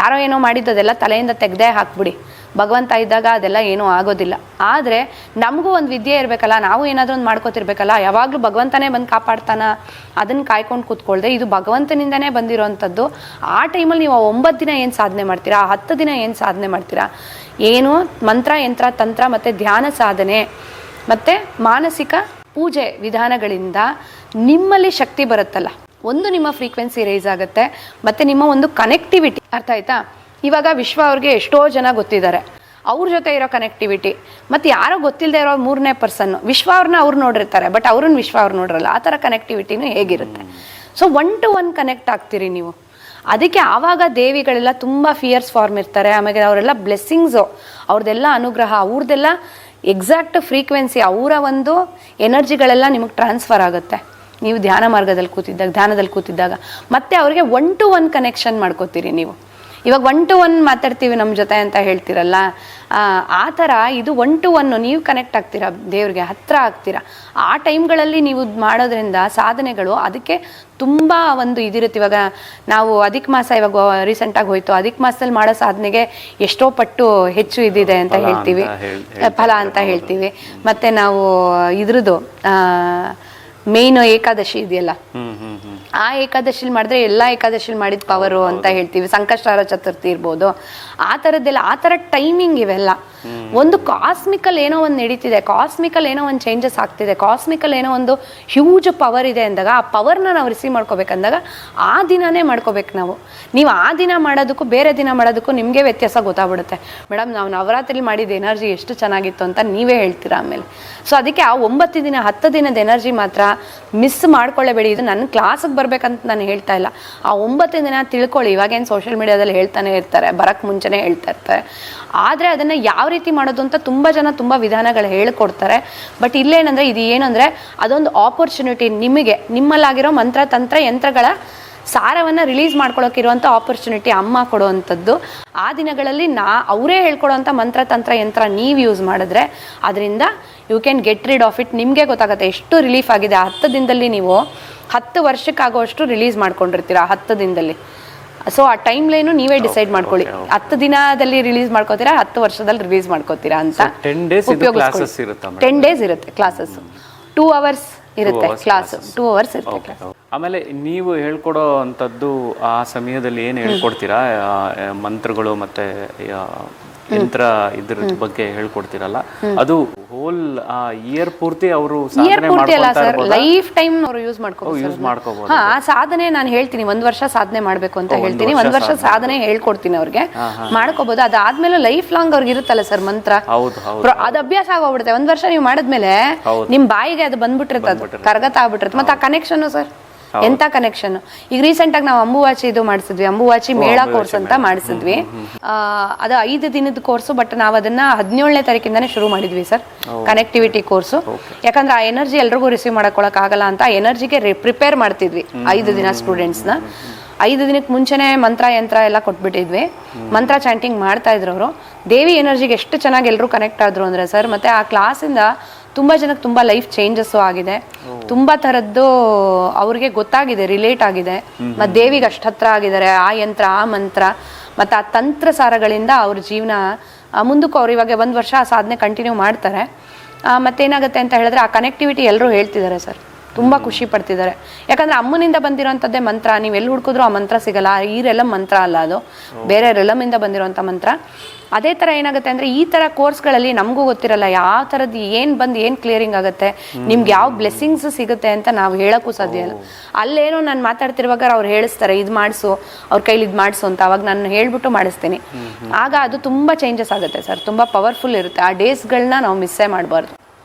ಯಾರೋ ಏನೋ ಮಾಡಿದ್ದದೆಲ್ಲ ತಲೆಯಿಂದ ತೆಗೆದೇ ಹಾಕ್ಬಿಡಿ. ಭಗವಂತ ಇದ್ದಾಗ ಅದೆಲ್ಲ ಏನೂ ಆಗೋದಿಲ್ಲ. ಆದರೆ ನಮಗೂ ಒಂದು ವಿದ್ಯೆ ಇರಬೇಕಲ್ಲ, ನಾವು ಏನಾದರೂ ಒಂದು ಮಾಡ್ಕೋತಿರ್ಬೇಕಲ್ಲ. ಯಾವಾಗಲೂ ಭಗವಂತನೇ ಬಂದು ಕಾಪಾಡ್ತಾನ, ಅದನ್ನು ಕಾಯ್ಕೊಂಡು ಕೂತ್ಕೊಳ್ದೆ ಇದು ಭಗವಂತನಿಂದನೇ ಬಂದಿರೋವಂಥದ್ದು. ಆ ಟೈಮಲ್ಲಿ ನೀವು 9 ದಿನ ಏನು ಸಾಧನೆ ಮಾಡ್ತೀರಾ, 10 ದಿನ ಏನು ಸಾಧನೆ ಮಾಡ್ತೀರಾ, ಏನು ಮಂತ್ರ ಯಂತ್ರ ತಂತ್ರ ಮತ್ತು ಧ್ಯಾನ ಸಾಧನೆ ಮತ್ತು ಮಾನಸಿಕ ಪೂಜೆ ವಿಧಾನಗಳಿಂದ ನಿಮ್ಮಲ್ಲಿ ಶಕ್ತಿ ಬರುತ್ತಲ್ಲ, ಒಂದು ನಿಮ್ಮ ಫ್ರೀಕ್ವೆನ್ಸಿ ರೈಸ್ ಆಗುತ್ತೆ. ಮತ್ತು ನಿಮ್ಮ ಒಂದು ಕನೆಕ್ಟಿವಿಟಿ, ಅರ್ಥ ಆಯ್ತಾ? ಇವಾಗ ವಿಶ್ವ ಅವ್ರಿಗೆ ಎಷ್ಟೋ ಜನ ಗೊತ್ತಿದ್ದಾರೆ, ಅವ್ರ ಜೊತೆ ಇರೋ ಕನೆಕ್ಟಿವಿಟಿ. ಮತ್ತು ಯಾರೋ ಗೊತ್ತಿಲ್ಲದೆ ಇರೋ 3ನೇ ಪರ್ಸನ್ನು ವಿಶ್ವ ಅವ್ರನ್ನ ಅವ್ರು ನೋಡಿರ್ತಾರೆ, ಬಟ್ ಅವ್ರನ್ನ ವಿಶ್ವ ಅವ್ರು ನೋಡಿರಲ್ಲ. ಆ ಥರ ಕನೆಕ್ಟಿವಿಟಿನೂ ಹೇಗಿರುತ್ತೆ. ಸೊ 1 to 1 ಕನೆಕ್ಟ್ ಆಗ್ತೀರಿ ನೀವು. ಅದಕ್ಕೆ ಆವಾಗ ದೇವಿಗಳೆಲ್ಲ ತುಂಬ ಫಿಯರ್ಸ್ ಫಾರ್ಮ್ ಇರ್ತಾರೆ. ಆಮೇಲೆ ಅವರೆಲ್ಲ ಬ್ಲೆಸ್ಸಿಂಗ್ಸು, ಅವ್ರದ್ದೆಲ್ಲ ಅನುಗ್ರಹ, ಅವ್ರದ್ದೆಲ್ಲ ಎಕ್ಸಾಕ್ಟ್ ಫ್ರೀಕ್ವೆನ್ಸಿ, ಅವರ ಒಂದು ಎನರ್ಜಿಗಳೆಲ್ಲ ನಿಮಗೆ ಟ್ರಾನ್ಸ್ಫರ್ ಆಗುತ್ತೆ ನೀವು ಧ್ಯಾನದಲ್ಲಿ ಕೂತಿದ್ದಾಗ. ಮತ್ತು ಅವರಿಗೆ 1 to 1 ಕನೆಕ್ಷನ್ ಮಾಡ್ಕೋತೀರಿ ನೀವು. ಇವಾಗ 1 to 1 ಮಾತಾಡ್ತೀವಿ ನಮ್ಮ ಜೊತೆ ಅಂತ ಹೇಳ್ತೀರಲ್ಲ, ಆ ಥರ ಇದು 1 to 1 ನೀವು ಕನೆಕ್ಟ್ ಆಗ್ತೀರಾ, ದೇವ್ರಿಗೆ ಹತ್ತಿರ ಆಗ್ತೀರಾ. ಆ ಟೈಮ್ಗಳಲ್ಲಿ ನೀವು ಮಾಡೋದ್ರಿಂದ ಸಾಧನೆಗಳು ಅದಕ್ಕೆ ತುಂಬ ಒಂದು ಇದಿರುತ್ತೆ. ಇವಾಗ ನಾವು ಅಧಿಕ ಮಾಸ ಇವಾಗ ರೀಸೆಂಟಾಗಿ ಹೋಯ್ತು, ಅಧಿಕ ಮಾಸದಲ್ಲಿ ಮಾಡೋ ಸಾಧನೆಗೆ ಎಷ್ಟೋ ಪಟ್ಟು ಹೆಚ್ಚು ಇದಿದೆ ಅಂತ ಹೇಳ್ತೀವಿ, ಫಲ ಅಂತ ಹೇಳ್ತೀವಿ. ಮತ್ತು ನಾವು ಇದ್ರದ್ದು ಮೇನ್ ಏಕಾದಶಿ ಇದೆಯಲ್ಲ, ಆ ಏಕಾದಶಿಲಿ ಮಾಡಿದ್ರೆ ಎಲ್ಲ ಏಕಾದಶಿಲಿ ಮಾಡಿದ ಪವರು ಅಂತ ಹೇಳ್ತೀವಿ. ಸಂಕಷ್ಟಾರ ಚತುರ್ಥಿ ಇರ್ಬೋದು, ಆ ಥರದ್ದೆಲ್ಲ, ಆ ಥರ ಟೈಮಿಂಗ್ ಇವೆಲ್ಲ. ಒಂದು ಕಾಸ್ಮಿಕಲ್ ಏನೋ ಒಂದು ನಡೀತಿದೆ, ಕಾಸ್ಮಿಕಲ್ ಏನೋ ಒಂದು ಚೇಂಜಸ್ ಆಗ್ತಿದೆ, ಕಾಸ್ಮಿಕಲ್ ಏನೋ ಒಂದು ಹ್ಯೂಜ್ ಪವರ್ ಇದೆ ಅಂದಾಗ ಆ ಪವರ್ನ ನಾವು ರಿಸೀವ್ ಮಾಡ್ಕೋಬೇಕಂದಾಗ ಆ ದಿನನೇ ಮಾಡ್ಕೋಬೇಕು ನಾವು. ನೀವು ಆ ದಿನ ಮಾಡೋದಕ್ಕೂ ಬೇರೆ ದಿನ ಮಾಡೋದಕ್ಕೂ ನಿಮಗೆ ವ್ಯತ್ಯಾಸ ಗೊತ್ತಾಗ್ಬಿಡುತ್ತೆ. ಮೇಡಮ್ ನಾವು ನವರಾತ್ರಿ ಮಾಡಿದ ಎನರ್ಜಿ ಎಷ್ಟು ಚೆನ್ನಾಗಿತ್ತು ಅಂತ ನೀವೇ ಹೇಳ್ತೀರಾ ಆಮೇಲೆ. ಸೊ ಅದಕ್ಕೆ ಆ 9 ದಿನ 10 ದಿನದ ಎನರ್ಜಿ ಮಾತ್ರ ಮಿಸ್ ಮಾಡ್ಕೊಳ್ಳೇಬೇಡಿ. ಇದು ನನ್ನ ಕ್ಲಾಸಿಗೆ ಬರ್ಬೇಕಂತ ನಾನು ಹೇಳ್ತಾ ಇಲ್ಲ. ಆ 9 ದಿನ ತಿಳ್ಕೊಳ್ಳಿ. ಇವಾಗೇನು ಸೋಷಿಯಲ್ ಮೀಡಿಯಾದಲ್ಲಿ ಹೇಳ್ತಾನೆ ಇರ್ತಾರೆ, ಬರಕ್ಕೆ ಮುಂಚೆನೇ ಹೇಳ್ತಾ ಇರ್ತಾರೆ. ಆದರೆ ಅದನ್ನು ಯಾವ ರೀತಿ ಮಾಡೋದು ಅಂತ ತುಂಬ ಜನ ತುಂಬ ವಿಧಾನಗಳು ಹೇಳ್ಕೊಡ್ತಾರೆ. ಬಟ್ ಇಲ್ಲೇನಂದರೆ ಇದು ಏನಂದರೆ ಅದೊಂದು ಆಪರ್ಚುನಿಟಿ ನಿಮಗೆ, ನಿಮ್ಮಲ್ಲಾಗಿರೋ ಮಂತ್ರ ತಂತ್ರ ಯಂತ್ರಗಳ ಸಾರವನ್ನು ರಿಲೀಸ್ ಮಾಡ್ಕೊಳ್ಳೋಕ್ಕಿರುವಂಥ ಆಪರ್ಚುನಿಟಿ ಅಮ್ಮ ಕೊಡುವಂಥದ್ದು. ಆ ದಿನಗಳಲ್ಲಿ ಅವರೇ ಹೇಳ್ಕೊಡೋವಂಥ ಮಂತ್ರ ತಂತ್ರ ಯಂತ್ರ ನೀವು ಯೂಸ್ ಮಾಡಿದ್ರೆ ಅದರಿಂದ you can get rid of it. ನಿಮಗೆ ಗೊತ್ತಾಗುತ್ತೆ ಎಷ್ಟು ರಿಲೀಫ್ ಆಗಿದೆ. 10 ದಿನದಲ್ಲಿ ನೀವು 10 ವರ್ಷಕ್ಕಾಗೋಷ್ಟು ರಿಲೀಸ್ ಮಾಡ್ಕೊಂಡಿರ್ತೀರ 10 ದಿನದಲ್ಲಿ. ಸೊ ಆ ಟೈಮ್ ಲೈನು ನೀವೇ ಡಿಸೈಡ್ ಮಾಡ್ಕೊಳ್ಳಿ. 10 ದಿನದಲ್ಲಿ ರಿಲೀಸ್ ಮಾಡ್ಕೋತೀರಾ, 10 ವರ್ಷದಲ್ಲಿ ರಿಲೀಸ್ ಮಾಡ್ಕೋತೀರಾ ಅಂತ. 10 days ಉಪಯೋಗಿಸ್ಕೊಳ್ಳಿ. 10 days ಇರುತ್ತೆ ಕ್ಲಾಸಸ್, 2 hours ಇರುತ್ತೆ ಕ್ಲಾಸ್, 2 hours ಇರುತ್ತೆ. ಆಮೇಲೆ ನೀವು ಹೇಳ್ಕೊಡೋ ಅಂಥದ್ದು ಆ ಸಮಯದಲ್ಲಿ ಏನು ಹೇಳ್ಕೊಡ್ತೀರಾ, ಮಂತ್ರಗಳು ಮತ್ತೆ ಯಂತ್ರ ಇದ್ರ ಬಗ್ಗೆ ಹೇಳ್ಕೊಡ್ತೀರಲ್ಲ, ಅದು ಹೋಲ್ ಇಯರ್ ಪೂರ್ತಿ ಅವರು ಲೈಫ್ ಟೈಮ್ ಅವರು ಯೂಸ್ ಮಾಡ್ಕೋಬಹುದು. ಹಾ, ಸಾಧನೆ ನಾನು ಹೇಳ್ತೀನಿ 1 ವರ್ಷ ಸಾಧನೆ ಮಾಡ್ಬೇಕು ಅಂತ ಹೇಳ್ತೀನಿ. 1 ವರ್ಷ ಸಾಧನೆ ಹೇಳ್ಕೊಡ್ತೀನಿ ಅವ್ರಿಗೆ, ಮಾಡ್ಕೋಬಹುದು. ಅದಾದ್ಮೇಲೆ ಲೈಫ್ ಲಾಂಗ್ ಅವ್ರಿಗೆ ಇರುತ್ತಲ್ಲ ಸರ್ ಮಂತ್ರ, ಅದು ಅಭ್ಯಾಸ ಆಗೋಗ್ಬಿಡುತ್ತೆ. 1 ವರ್ಷ ನೀವು ಮಾಡಿದ್ಮೇಲೆ ನಿಮ್ ಬಾಯಿಗೆ ಅದು ಬಂದ್ಬಿಟ್ಟಿರ್ತದೆ, ಕರಗತ ಆಗ್ಬಿಟ್ಟಿರುತ್ತೆ. ಮತ್ತೆ ಆ ಕನೆಕ್ಷನ್ ಸರ್ ಎಂತ ಕನೆಕ್ಷನ್. ಈಗ ರೀಸೆಂಟ್ ಆಗಿ ನಾವು ಅಂಬುವಾಚಿ ಇದು ಮಾಡಿಸಿದ್ವಿ, ಅಂಬುವಾಚಿ ಮೇಳ ಕೋರ್ಸ್ ಅಂತ ಮಾಡಿಸಿದ್ವಿ. ಅದು 5 ದಿನದ ಕೋರ್ಸು. ಬಟ್ ನಾವು ಅದನ್ನ 17ನೇ ತಾರೀಕಿಂದಾನೇ ಶುರು ಮಾಡಿದ್ವಿ ಸರ್, ಕನೆಕ್ಟಿವಿಟಿ ಕೋರ್ಸು. ಯಾಕಂದ್ರೆ ಆ ಎನರ್ಜಿ ಎಲ್ರಿಗೂ ರಿಸೀವ್ ಮಾಡಕೊಳಕ್ ಆಗಲ್ಲ ಅಂತ ಆ ಎನರ್ಜಿಗೆ ಪ್ರಿಪೇರ್ ಮಾಡ್ತಿದ್ವಿ 5 ದಿನ ಸ್ಟೂಡೆಂಟ್ಸ್ನ. 5 ದಿನಕ್ಕೆ ಮುಂಚೆನೆ ಮಂತ್ರ ಯಂತ್ರ ಎಲ್ಲ ಕೊಟ್ಬಿಟ್ಟಿದ್ವಿ. ಮಂತ್ರ ಚಾಂಟಿಂಗ್ ಮಾಡ್ತಾ ಇದ್ರು ಅವರು. ದೇವಿ ಎನರ್ಜಿಗೆ ಎಷ್ಟು ಚೆನ್ನಾಗಿ ಎಲ್ಲರೂ ಕನೆಕ್ಟ್ ಆದ್ರು ಅಂದ್ರೆ ಸರ್. ಮತ್ತೆ ಆ ಕ್ಲಾಸಿಂದ ತುಂಬ ಜನಕ್ಕೆ ತುಂಬ ಲೈಫ್ ಚೇಂಜಸ್ಸು ಆಗಿದೆ. ತುಂಬ ಥರದ್ದು ಅವ್ರಿಗೆ ಗೊತ್ತಾಗಿದೆ, ರಿಲೇಟ್ ಆಗಿದೆ. ಮತ್ತು ದೇವಿಗೆ ಅಷ್ಟು ಹತ್ರ ಆಗಿದ್ದಾರೆ. ಆ ಯಂತ್ರ, ಆ ಮಂತ್ರ ಮತ್ತು ಆ ತಂತ್ರ ಸಾರಗಳಿಂದ ಅವ್ರ ಜೀವನ ಮುಂದಕ್ಕೂ ಅವ್ರು ಇವಾಗ 1 ವರ್ಷ ಆ ಸಾಧನೆ ಕಂಟಿನ್ಯೂ ಮಾಡ್ತಾರೆ. ಮತ್ತೇನಾಗುತ್ತೆ ಅಂತ ಹೇಳಿದ್ರೆ ಆ ಕನೆಕ್ಟಿವಿಟಿ ಎಲ್ಲರೂ ಹೇಳ್ತಿದ್ದಾರೆ ಸರ್, ತುಂಬ ಖುಷಿ ಪಡ್ತಿದ್ದಾರೆ. ಯಾಕಂದರೆ ಅಮ್ಮನಿಂದ ಬಂದಿರೋಂಥದ್ದೇ ಮಂತ್ರ. ನೀವು ಎಲ್ಲಿ ಹುಡ್ಕಿದ್ರು ಆ ಮಂತ್ರ ಸಿಗಲ್ಲ. ಈ ರೆಲಮ್ ಮಂತ್ರ ಅಲ್ಲ, ಅದು ಬೇರೆ ರೆಲಮಿಂದ ಬಂದಿರೋಂಥ ಮಂತ್ರ. ಅದೇ ಥರ ಏನಾಗುತ್ತೆ ಅಂದರೆ ಈ ಥರ ಕೋರ್ಸ್ಗಳಲ್ಲಿ ನಮಗೂ ಗೊತ್ತಿರಲ್ಲ ಯಾವ ಥರದ್ದು ಏನು ಕ್ಲಿಯರಿಂಗ್ ಆಗುತ್ತೆ, ನಿಮ್ಗೆ ಯಾವ ಬ್ಲೆಸ್ಸಿಂಗ್ಸ್ ಸಿಗುತ್ತೆ ಅಂತ ನಾವು ಹೇಳೋಕ್ಕೂ ಸಾಧ್ಯ ಇಲ್ಲ. ಅಲ್ಲೇನೋ ನಾನು ಮಾತಾಡ್ತಿರುವಾಗ ಅವ್ರು ಹೇಳಿಸ್ತಾರೆ, ಇದು ಮಾಡಿಸು, ಅವ್ರ ಕೈಲಿ ಇದು ಮಾಡಿಸು ಅಂತ. ಅವಾಗ ನಾನು ಹೇಳ್ಬಿಟ್ಟು ಮಾಡಿಸ್ತೀನಿ. ಆಗ ಅದು ತುಂಬ ಚೇಂಜಸ್ ಆಗುತ್ತೆ ಸರ್, ತುಂಬ ಪವರ್ಫುಲ್ ಇರುತ್ತೆ. ಆ ಡೇಸ್ಗಳನ್ನ ನಾವು ಮಿಸ್ಸೇ ಮಾಡಬಾರ್ದು,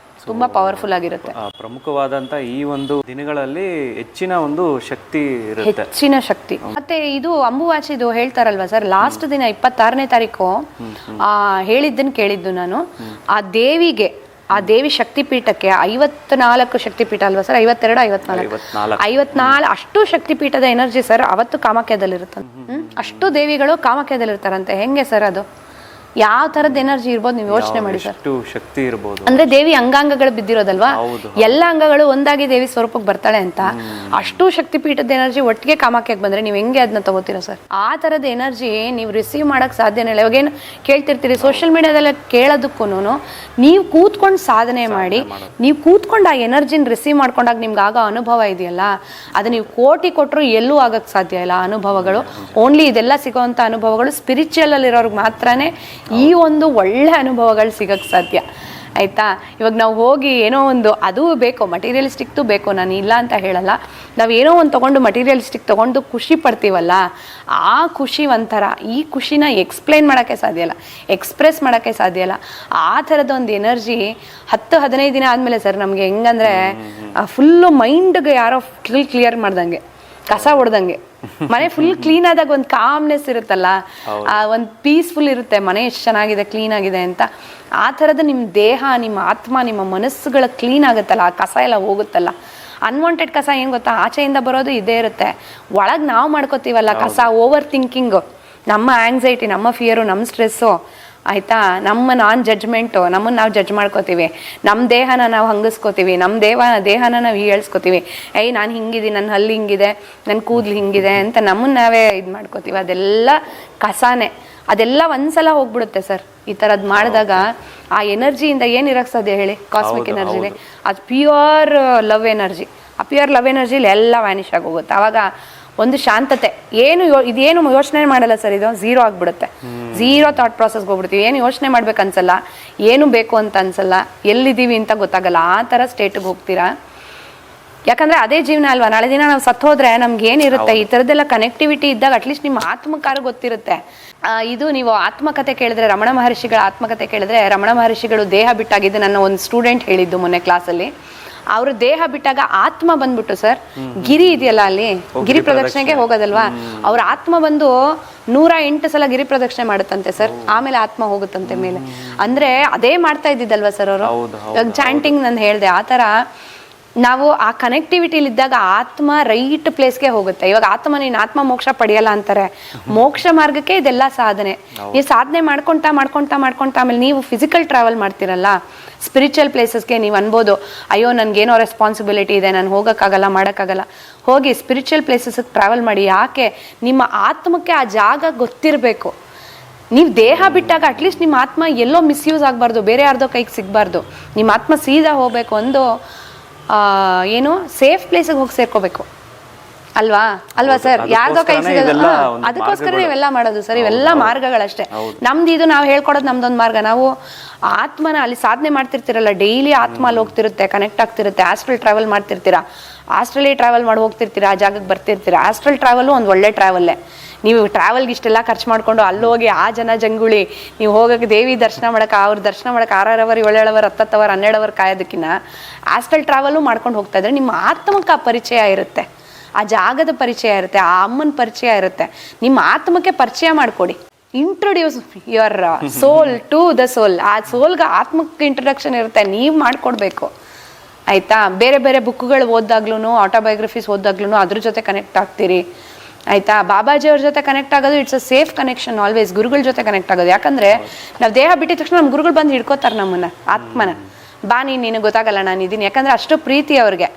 ತುಂಬ ಪವರ್ಫುಲ್ ಆಗಿರುತ್ತೆ. ಪ್ರಮುಖವಾದಂತ ಈ ಒಂದು ದಿನಗಳಲ್ಲಿ ಹೆಚ್ಚಿನ ಒಂದು ಶಕ್ತಿ ಇರುತ್ತೆ, ಹೆಚ್ಚಿನ ಶಕ್ತಿ. ಮತ್ತೆ ಇದು ಅಂಬುವಾಚಿದು ಹೇಳ್ತಾರಲ್ವಾ ಸರ್, ಲಾಸ್ಟ್ ದಿನ 26ನೇ ತಾರೀಕು ಹೇಳಿದ್ದನ್ನು ಕೇಳಿದ್ದು ನಾನು. ಆ ದೇವಿಗೆ, ಆ ದೇವಿ ಶಕ್ತಿಪೀಠಕ್ಕೆ 54 ಶಕ್ತಿಪೀಠ ಅಲ್ವಾ ಸರ್, 52 54 ಅಷ್ಟು ಶಕ್ತಿಪೀಠದ ಎನರ್ಜಿ ಸರ್ ಅವತ್ತು ಕಾಮಾಖ್ಯದಲ್ಲಿರುತ್ತೆ. ಅಷ್ಟು ದೇವಿಗಳು ಕಾಮಾಖ್ಯದಲ್ಲಿರ್ತಾರಂತೆ. ಹೆಂಗೆ ಸರ್ ಅದು? ಯಾವ ತರದ ಎನರ್ಜಿ ಇರ್ಬೋದು ನೀವು ಯೋಚನೆ ಮಾಡಿ ಸರ್. ಶಕ್ತಿ ಇರಬಹುದು ಅಂದ್ರೆ ದೇವಿ ಅಂಗಾಂಗಗಳು ಬಿದ್ದಿರೋದಲ್ವಾ, ಎಲ್ಲ ಅಂಗಗಳು ಒಂದಾಗಿ ದೇವಿ ಸ್ವರೂಪಕ್ಕೆ ಬರ್ತಾಳೆ ಅಂತ. ಅಷ್ಟು ಶಕ್ತಿ ಪೀಠದ ಎನರ್ಜಿ ಒಟ್ಟಿಗೆ ಕಾಮಾಖ್ಯಕ್ಕೆ ಬಂದ್ರೆ ನೀವು ಹೆಂಗೆ ಅದನ್ನ ತಗೋತೀರಾ ಸರ್? ಆ ತರದ ಎನರ್ಜಿ ನೀವು ರಿಸೀವ್ ಮಾಡಕ್ ಸಾಧ್ಯನೇ ಇಲ್ಲ. ಇವಾಗೇನು ಕೇಳ್ತಿರ್ತೀರಿ ಸೋಷಿಯಲ್ ಮೀಡಿಯಾದಲ್ಲ, ಕೇಳೋದಕ್ಕೂ ನೀವು ಕೂತ್ಕೊಂಡು ಸಾಧನೆ ಮಾಡಿ, ನೀವು ಕೂತ್ಕೊಂಡು ಆ ಎನರ್ಜಿನ ರಿಸೀವ್ ಮಾಡ್ಕೊಂಡಾಗ ನಿಮ್ಗೆ ಆಗೋ ಅನುಭವ ಇದೆಯಲ್ಲ, ಅದು ನೀವು ಕೋಟಿ ಕೊಟ್ಟರು ಎಲ್ಲೂ ಆಗಕ್ಕೆ ಸಾಧ್ಯ ಇಲ್ಲ. ಅನುಭವಗಳು ಓನ್ಲಿ ಇದೆಲ್ಲ ಸಿಗೋವಂಥ ಅನುಭವಗಳು ಸ್ಪಿರಿಚುವಲ್ ಅಲ್ಲಿರೋರ್ಗೆ ಮಾತ್ರನೇ ಈ ಒಂದು ಒಳ್ಳೆ ಅನುಭವಗಳು ಸಿಗಕ್ಕೆ ಸಾಧ್ಯ. ಆಯಿತಾ? ಇವಾಗ ನಾವು ಹೋಗಿ ಏನೋ ಒಂದು, ಅದು ಬೇಕು, ಮಟೀರಿಯಲಿಸ್ಟಿಕ್ದು ಬೇಕು, ನಾನು ಇಲ್ಲ ಅಂತ ಹೇಳಲ್ಲ. ನಾವು ಏನೋ ಒಂದು ತೊಗೊಂಡು ಮಟೀರಿಯಲಿಸ್ಟಿಕ್ ತೊಗೊಂಡು ಖುಷಿ ಪಡ್ತೀವಲ್ಲ, ಆ ಖುಷಿ ಒಂಥರ. ಈ ಖುಷಿನ ಎಕ್ಸ್ಪ್ಲೈನ್ ಮಾಡೋಕ್ಕೆ ಸಾಧ್ಯ ಇಲ್ಲ, ಎಕ್ಸ್ಪ್ರೆಸ್ ಮಾಡೋಕ್ಕೆ ಸಾಧ್ಯ ಇಲ್ಲ. ಆ ಥರದ ಒಂದು ಎನರ್ಜಿ 10-15 ದಿನ ಆದಮೇಲೆ ಸರ್ ನಮಗೆ ಹೆಂಗಂದರೆ ಫುಲ್ಲು ಮೈಂಡ್ಗೆ ಯಾರೋ ಕ್ಲಿಯರ್ ಮಾಡ್ದಂಗೆ, ಕಸ ಹೊಡ್ದಂಗೆ. ಮನೆ ಫುಲ್ ಕ್ಲೀನ್ ಆದಾಗ ಒಂದು ಕಾಮ್ನೆಸ್ ಇರುತ್ತಲ್ಲ, ಒಂದು ಪೀಸ್ಫುಲ್ ಇರುತ್ತೆ. ಮನೆ ಎಷ್ಟು ಚೆನ್ನಾಗಿದೆ, ಕ್ಲೀನ್ ಆಗಿದೆ ಅಂತ. ಆ ಥರದ ನಿಮ್ಮ ದೇಹ, ನಿಮ್ಮ ಆತ್ಮ, ನಿಮ್ಮ ಮನಸ್ಸುಗಳ ಕ್ಲೀನ್ ಆಗುತ್ತಲ್ಲ, ಆ ಕಸ ಎಲ್ಲ ಹೋಗುತ್ತಲ್ಲ. ಅನ್ವಾಂಟೆಡ್ ಕಸ ಏನು ಗೊತ್ತಾ, ಆಚೆಯಿಂದ ಬರೋದು ಇದೇ ಇರುತ್ತೆ. ಒಳಗೆ ನಾವು ಮಾಡ್ಕೋತೀವಲ್ಲ ಕಸ, ಓವರ್ ಥಿಂಕಿಂಗು, ನಮ್ಮ ಆಂಗ್ಸೈಟಿ, ನಮ್ಮ ಫಿಯರು, ನಮ್ಮ ಸ್ಟ್ರೆಸ್ಸು, ಆಯಿತಾ, ನಮ್ಮ ನಾನ್ ಜಡ್ಜ್ಮೆಂಟು, ನಮ್ಮನ್ನು ನಾವು ಜಡ್ಜ್ ಮಾಡ್ಕೋತೀವಿ. ನಮ್ಮ ದೇಹನ ನಾವು ಹಂಗಿಸ್ಕೋತೀವಿ, ನಮ್ಮ ದೇಹನ ನಾವು ಹೀಳ್ಸ್ಕೋತೀವಿ. ನಾನು ಹಿಂಗಿದ್ದೀನಿ, ನನ್ನ ಹಲ್ಲು ಹಿಂಗಿದೆ, ನನ್ನ ಕೂದಲು ಹಿಂಗಿದೆ ಅಂತ ನಮ್ಮನ್ನು ನಾವೇ ಇದು ಮಾಡ್ಕೋತೀವಿ. ಅದೆಲ್ಲ ಕಸಾನೆ. ಅದೆಲ್ಲ ಒಂದ್ಸಲ ಹೋಗ್ಬಿಡುತ್ತೆ ಸರ್ ಈ ಥರದ್ದು ಮಾಡಿದಾಗ. ಆ ಎನರ್ಜಿಯಿಂದ ಏನಿರಕ್ಕೆ ಸಾಧ್ಯ ಹೇಳಿ? ಕಾಸ್ಮಿಕ್ ಎನರ್ಜಿಲಿ ಅದು ಪ್ಯೂರ್ ಲವ್ ಎನರ್ಜಿ. ಆ ಪ್ಯೂರ್ ಲವ್ ಎನರ್ಜಿಲಿ ಎಲ್ಲ ವ್ಯಾನಿಷ್ ಆಗೋಗುತ್ತೆ. ಆವಾಗ ಒಂದು ಶಾಂತತೆ, ಇದೇನು ಯೋಚನೆ ಮಾಡಲ್ಲ ಸರ್, ಇದು ಝೀರೋ ಆಗಿಬಿಡುತ್ತೆ. ಝೀರೋ ಥಾಟ್ ಪ್ರಾಸೆಸ್ಗೆ ಹೋಗ್ಬಿಡ್ತೀವಿ. ಏನು ಯೋಚನೆ ಮಾಡ್ಬೇಕು ಅನ್ಸಲ್ಲ, ಏನು ಬೇಕು ಅಂತ ಅನ್ಸಲ್ಲ, ಎಲ್ಲಿದ್ದೀವಿ ಅಂತ ಗೊತ್ತಾಗಲ್ಲ, ಆ ಥರ ಸ್ಟೇಟಿಗೆ ಹೋಗ್ತೀರಾ. ಯಾಕಂದ್ರೆ ಅದೇ ಜೀವನ ಅಲ್ವಾ. ನಾಳೆ ದಿನ ನಾವು ಸತ್ತೋದ್ರೆ ನಮ್ಗೆ ಏನಿರುತ್ತೆ, ಈ ಥರದ್ದೆಲ್ಲ ಕನೆಕ್ಟಿವಿಟಿ ಇದ್ದಾಗ ಅಟ್ಲೀಸ್ಟ್ ನಿಮ್ಮ ಆತ್ಮಕಾರ ಗೊತ್ತಿರುತ್ತೆ. ಇದು ನೀವು ಆತ್ಮಕತೆ ಕೇಳಿದ್ರೆ, ರಮಣ ಮಹರ್ಷಿಗಳ ಆತ್ಮಕತೆ ಕೇಳಿದ್ರೆ, ರಮಣ ಮಹರ್ಷಿಗಳು ದೇಹ ಬಿಟ್ಟಾಗಿದ್ದು ನನ್ನ ಒಂದು ಸ್ಟೂಡೆಂಟ್ ಹೇಳಿದ್ದು ಮೊನ್ನೆ ಕ್ಲಾಸಲ್ಲಿ. ಅವರು ದೇಹ ಬಿಟ್ಟಾಗ ಆತ್ಮ ಬಂದ್ಬಿಟ್ಟು ಸರ್, ಗಿರಿ ಇದೆಯಲ್ಲ ಅಲ್ಲಿ ಗಿರಿ ಪ್ರದಕ್ಷಿಣೆಗೆ ಹೋಗೋದಲ್ವಾ, ಅವ್ರ ಆತ್ಮ ಬಂದು 108 ಸಲ ಗಿರಿ ಪ್ರದಕ್ಷಿಣೆ ಮಾಡುತ್ತಂತೆ ಸರ್, ಆಮೇಲೆ ಆತ್ಮ ಹೋಗುತ್ತಂತೆ ಮೇಲೆ. ಅಂದ್ರೆ ಅದೇ ಮಾಡ್ತಾ ಇದ್ದಿದ್ದಲ್ವಾ ಸರ್ ಅವರು. ಇವಾಗ ಚಾಂಟಿಂಗ್ ನಾನು ಹೇಳ್ದೆ ಆ ಥರ ನಾವು ಆ ಕನೆಕ್ಟಿವಿಟಿಲಿ ಇದ್ದಾಗ ಆತ್ಮ ರೈಟ್ ಪ್ಲೇಸ್ಗೆ ಹೋಗುತ್ತೆ. ಇವಾಗ ನೀನು ಆತ್ಮ ಮೋಕ್ಷ ಪಡೆಯಲ್ಲ ಅಂತಾರೆ, ಮೋಕ್ಷ ಮಾರ್ಗಕ್ಕೆ ಇದೆಲ್ಲ ಸಾಧನೆ. ನೀವು ಸಾಧನೆ ಮಾಡ್ಕೊಂತಾ ಮಾಡ್ಕೊಂತಾ ಮಾಡ್ಕೊಂತಾ ಆಮೇಲೆ ನೀವು ಫಿಸಿಕಲ್ ಟ್ರಾವೆಲ್ ಮಾಡ್ತಿರಲ್ಲ, ಸ್ಪಿರಿಚುವಲ್ ಪ್ಲೇಸಸ್ಗೆ ನೀವು ಅನ್ಬೋದು, ಅಯ್ಯೋ ನನಗೇನೋ ರೆಸ್ಪಾನ್ಸಿಬಿಲಿಟಿ ಇದೆ, ನಾನು ಹೋಗೋಕ್ಕಾಗಲ್ಲ ಮಾಡೋಕ್ಕಾಗಲ್ಲ. ಹೋಗಿ ಸ್ಪಿರಿಚುವಲ್ ಪ್ಲೇಸಸ್ಗೆ ಟ್ರಾವೆಲ್ ಮಾಡಿ. ಯಾಕೆ? ನಿಮ್ಮ ಆತ್ಮಕ್ಕೆ ಆ ಜಾಗ ಗೊತ್ತಿರಬೇಕು. ನೀವು ದೇಹ ಬಿಟ್ಟಾಗ ಅಟ್ಲೀಸ್ಟ್ ನಿಮ್ಮ ಆತ್ಮ ಎಲ್ಲೋ ಮಿಸ್ಯೂಸ್ ಆಗಬಾರ್ದು, ಬೇರೆ ಯಾರ್ದೋ ಕೈಗೆ ಸಿಗಬಾರ್ದು. ನಿಮ್ಮ ಆತ್ಮ ಸೀದಾ ಹೋಗ್ಬೇಕು, ಒಂದು ಏನು ಸೇಫ್ ಪ್ಲೇಸಿಗೆ ಹೋಗಿ ಸೇರ್ಕೋಬೇಕು ಅಲ್ವಾ ಸರ್. ಯಾರ್ದೋ ಕೈ ಸಿಗೋದು, ಅದಕ್ಕೋಸ್ಕರ ಇವೆಲ್ಲ ಮಾಡೋದು ಸರ್. ಇವೆಲ್ಲ ಮಾರ್ಗಗಳಷ್ಟೇ. ನಮ್ದು ಇದು ನಾವು ಹೇಳ್ಕೊಡೋದು ನಮ್ದೊಂದು ಮಾರ್ಗ. ನಾವು ಆತ್ಮನ ಅಲ್ಲಿ ಸಾಧನೆ ಮಾಡ್ತಿರ್ತೀರಲ್ಲ, ಡೈಲಿ ಆತ್ಮ ಅಲ್ಲಿ ಹೋಗ್ತಿರುತ್ತೆ, ಕನೆಕ್ಟ್ ಆಗ್ತಿರುತ್ತೆ. ಆಸ್ಟ್ರಲ್ ಟ್ರಾವೆಲ್ ಮಾಡ್ತಿರ್ತೀರಾ, ಆಸ್ಟ್ರಲಿ ಟ್ರಾವೆಲ್ ಮಾಡಿ ಹೋಗ್ತಿರ್ತೀರಾ, ಆ ಜಾಗಕ್ಕೆ ಬರ್ತಿರ್ತೀರಾ. ಆಸ್ಟ್ರಲ್ ಟ್ರಾವೆಲ್ ಒಂದು ಒಳ್ಳೆ ಟ್ರಾವೆಲ್ಲೇ. ನೀವು ಟ್ರಾವೆಲ್ಗೆ ಇಷ್ಟೆಲ್ಲ ಖರ್ಚು ಮಾಡ್ಕೊಂಡು ಅಲ್ಲಿ ಹೋಗಿ ಆ ಜನ ಜಂಗುಳಿ ನೀವು ಹೋಗೋಕೆ ದೇವಿ ದರ್ಶನ ಮಾಡೋಕೆ, ಅವ್ರ ದರ್ಶನ ಮಾಡೋಕೆ 6 ಅವರ್ 7 ಅವರ್ 10 ಅವರ್ 12 ಅವರ್ ಕಾಯೋದಕ್ಕಿಂತ ಆಸ್ಟ್ರಲ್ ಟ್ರಾವೆಲು ಮಾಡ್ಕೊಂಡು ಹೋಗ್ತಾ ಇದ್ರೆ ನಿಮ್ಮ ಆತ್ಮಕ್ಕೆ ಆ ಪರಿಚಯ ಇರುತ್ತೆ, ಆ ಜಾಗದ ಪರಿಚಯ ಇರುತ್ತೆ, ಆ ಅಮ್ಮನ ಪರಿಚಯ ಇರುತ್ತೆ. ನಿಮ್ಮ ಆತ್ಮಕ್ಕೆ ಪರಿಚಯ ಮಾಡಿಕೊಡಿ. Introduce your soul to the soul. ಆ ಸೋಲ್ಗೆ ಆತ್ಮಕ್ಕೆ ಇಂಟ್ರೊಡಕ್ಷನ್ ಇರುತ್ತೆ, ನೀವು ಮಾಡಿಕೊಡ್ಬೇಕು ಆಯ್ತಾ. ಬೇರೆ ಬೇರೆ ಬುಕ್ಗಳು ಓದಾಗ್ಲೂ, ಆಟೋಬಯೋಗ್ರಫೀಸ್ ಓದಾಗ್ಲೂ ಅದ್ರ ಜೊತೆ ಕನೆಕ್ಟ್ ಆಗ್ತೀರಿ ಆಯ್ತಾ. ಬಾಬಾಜಿ ಅವ್ರ ಜೊತೆ ಕನೆಕ್ಟ್ ಆಗೋದು it's a safe connection always. ಗುರುಗಳ ಜೊತೆ ಕನೆಕ್ಟ್ ಆಗೋದು, ಯಾಕಂದ್ರೆ ನಾವು ದೇಹ ಬಿಟ್ಟಿದ ತಕ್ಷಣ ನಮ್ಮ ಗುರುಗಳು ಬಂದು ಹಿಡ್ಕೋತಾರೆ ನಮ್ಮನ್ನ, ಆತ್ಮನ. ಬಾ ನೀನು ಗೊತ್ತಾಗಲ್ಲ ನಾನು ಇದ್ದೀನಿ, ಯಾಕಂದ್ರೆ ಅಷ್ಟು ಪ್ರೀತಿ ಅವ್ರಿಗೆ.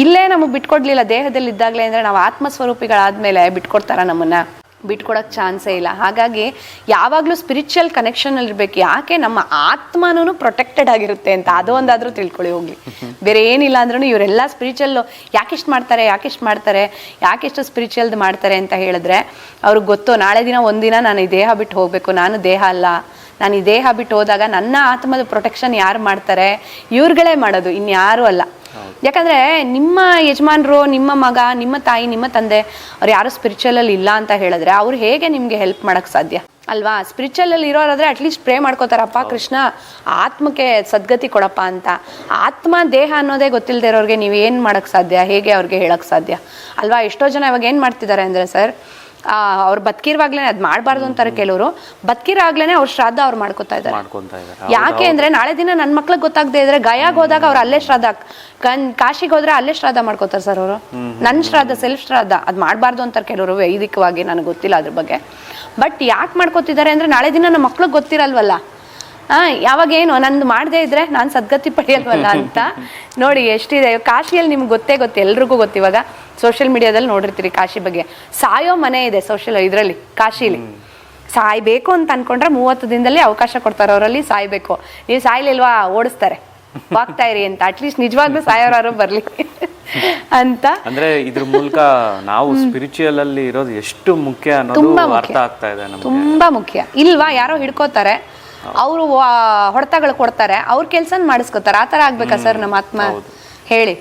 ಇಲ್ಲೇ ನಮಗೆ ಬಿಟ್ಕೊಡ್ಲಿಲ್ಲ ದೇಹದಲ್ಲಿ ಇದ್ದಾಗಲೇ ಅಂದ್ರೆ ನಾವು ಆತ್ಮಸ್ವರೂಪಿಗಳಾದ್ಮೇಲೆ ಬಿಟ್ಕೊಡ್ತಾರ ನಮ್ಮನ್ನ? ಬಿಟ್ಕೊಡಕ್ಕೆ ಚಾನ್ಸೇ ಇಲ್ಲ. ಹಾಗಾಗಿ ಯಾವಾಗಲೂ ಸ್ಪಿರಿಚುವಲ್ ಕನೆಕ್ಷನ್ ಇರಬೇಕು. ಯಾಕೆ? ನಮ್ಮ ಆತ್ಮನೂ ಪ್ರೊಟೆಕ್ಟೆಡ್ ಆಗಿರುತ್ತೆ ಅಂತ ಅದೊಂದಾದ್ರೂ ತಿಳ್ಕೊಳ್ಳಿ ಹೋಗ್ಲಿ. ಬೇರೆ ಏನಿಲ್ಲ ಅಂದ್ರೂ ಇವರೆಲ್ಲ ಸ್ಪಿರಿಚುವಲ್ ಯಾಕಿಷ್ಟು ಮಾಡ್ತಾರೆ, ಯಾಕಿಷ್ಟು ಸ್ಪಿರಿಚುವಲ್ದು ಮಾಡ್ತಾರೆ ಅಂತ ಹೇಳಿದ್ರೆ ಅವ್ರಿಗೆ ಗೊತ್ತು, ನಾಳೆ ದಿನ ಒಂದಿನ ನಾನು ಈ ದೇಹ ಬಿಟ್ಟು ಹೋಗ್ಬೇಕು, ನಾನು ದೇಹ ಅಲ್ಲ, ನಾನು ಈ ದೇಹ ಬಿಟ್ಟು ಹೋದಾಗ ನನ್ನ ಆತ್ಮದ ಪ್ರೊಟೆಕ್ಷನ್ ಯಾರು ಮಾಡ್ತಾರೆ? ಇವ್ರುಗಳೇ ಮಾಡೋದು, ಇನ್ಯಾರೂ ಅಲ್ಲ. ಯಾಕಂದ್ರೆ ನಿಮ್ಮ ಯಜಮಾನ್ರು, ನಿಮ್ಮ ಮಗ, ನಿಮ್ಮ ತಾಯಿ, ನಿಮ್ಮ ತಂದೆ ಅವ್ರು ಯಾರು ಸ್ಪಿರಿಚುವಲ್ ಅಲ್ಲಿ ಇಲ್ಲ ಅಂತ ಹೇಳಿದ್ರೆ ಅವ್ರು ಹೇಗೆ ನಿಮ್ಗೆ ಹೆಲ್ಪ್ ಮಾಡಕ್ ಸಾಧ್ಯ ಅಲ್ವಾ? ಸ್ಪಿರಿಚುವಲ್ ಅಲ್ಲಿ ಇರೋರಾದ್ರೆ ಅಟ್ಲೀಸ್ಟ್ ಪ್ರೇ ಮಾಡ್ಕೋತಾರಪ್ಪ, ಕೃಷ್ಣ ಆತ್ಮಕ್ಕೆ ಸದ್ಗತಿ ಕೊಡಪ್ಪ ಅಂತ. ಆತ್ಮ ದೇಹ ಅನ್ನೋದೇ ಗೊತ್ತಿಲ್ಲದೆ ಇರೋರಿಗೆ ನೀವು ಏನ್ ಮಾಡಕ್ ಸಾಧ್ಯ? ಹೇಗೆ ಅವ್ರಿಗೆ ಹೇಳಕ್ ಸಾಧ್ಯ ಅಲ್ವಾ? ಎಷ್ಟೋ ಜನ ಇವಾಗ ಏನ್ ಮಾಡ್ತಿದ್ದಾರೆ ಅಂದ್ರೆ ಸರ್, ಅವ್ರು ಬದುಕಿರುವಾಗ್ಲೇನೆ ಅದ್ ಮಾಡಬಾರ್ದು ಅಂತಾರೆ ಕೆಲವರು, ಬದುಕಿರಾಗ್ಲೇನೆ ಅವ್ರ ಶ್ರಾದ್ದ ಅವ್ರು ಮಾಡ್ಕೊತಾ ಇದ್ದಾರೆ. ಯಾಕೆ ಅಂದ್ರೆ ನಾಳೆ ದಿನ ನನ್ನ ಮಕ್ಳಿಗೆ ಗೊತ್ತಾಗದೆ ಇದ್ರೆ ಗಯಾಗ್ ಹೋದಾಗ ಅವ್ರು ಅಲ್ಲೇ ಶ್ರಾದ್ದ, ಕಾಶಿಗೆ ಹೋದ್ರೆ ಅಲ್ಲೇ ಶ್ರಾದ್ದ ಮಾಡ್ಕೋತಾರೆ ಸರ್ ಅವರು. ನನ್ನ ಶ್ರಾದ್ದ, ಸೆಲ್ಫ್ ಶ್ರಾದ್ದ ಅದ್ ಮಾಡಬಾರ್ದು ಅಂತಾರೆ ಕೆಲವರು, ವೈದಿಕವಾಗಿ. ನನಗೆ ಗೊತ್ತಿಲ್ಲ ಅದ್ರ ಬಗ್ಗೆ. ಬಟ್ ಯಾಕೆ ಮಾಡ್ಕೋತಿದ್ದಾರೆ ಅಂದ್ರೆ ನಾಳೆ ದಿನ ನಮ್ಮ ಮಕ್ಳಿಗೆ ಗೊತ್ತಿರಲ್ವಲ್ಲ, ಯಾವಾಗೇನು ನಂದು ಮಾಡದೇ ಇದ್ರೆ ನಾನು ಸದ್ಗತಿ ಪಡೆಯಲ್ವಲ್ಲ ಅಂತ. ನೋಡಿ ಎಷ್ಟಿದೆ ಕಾಶಿಯಲ್ಲಿ, ನಿಮ್ಗೆ ಗೊತ್ತೇ ಎಲ್ರಿಗೂ ಗೊತ್ತು. ಇವಾಗ ಸೋಷಿಯಲ್ ಮೀಡಿಯಾದಲ್ಲಿ ನೋಡಿರ್ತೀರಿ ಕಾಶಿ ಬಗ್ಗೆ. ಸಾಯೋ ಮನೆ ಇದೆ ಇದರಲ್ಲಿ ಕಾಶಿಲಿ. ಸಾಯ್ಬೇಕು ಅಂತ ಅನ್ಕೊಂಡ್ರೆ 30 ದಿನದಲ್ಲಿ ಅವಕಾಶ ಕೊಡ್ತಾರೆ ಅವರಲ್ಲಿ. ಸಾಯ್ಬೇಕು, ನೀವು ಸಾಯ್ಲಿಲ್ವಾ ಓಡಿಸ್ತಾರೆ, ಹೋಗ್ತಾ ಇರಿ ಅಂತ. ಅಟ್ಲೀಸ್ಟ್ ನಿಜವಾಗ್ಲೂ ಸಾಯೋರು ಬರ್ಲಿ ಅಂತ. ಅಂದ್ರೆ ಇದ್ರ ಮೂಲಕ ನಾವು ಸ್ಪಿರಿಚುವಲ್ ಅಲ್ಲಿ ಇರೋದು ಎಷ್ಟು ಮುಖ್ಯ ಅನ್ನೋದು ಅರ್ಥ ಆಗ್ತಾ ಇದೆ ನಮಗೆ. ತುಂಬಾ ಮುಖ್ಯ. ಇಲ್ವಾ, ಯಾರೋ ಹಿಡ್ಕೋತಾರೆ, ಅವರು ಹೊಡೆತಗಳು ಕೊಡ್ತಾರೆ, ಅವ್ರ ಕೆಲ್ಸನ ಮಾಡಿಸ್ಕೋತಾರೆ. ಆ ಥರ ಆಗ್ಬೇಕಾ ಸರ್ ನಮ್ಮ ಆತ್ಮ? ಹೇಳಿ.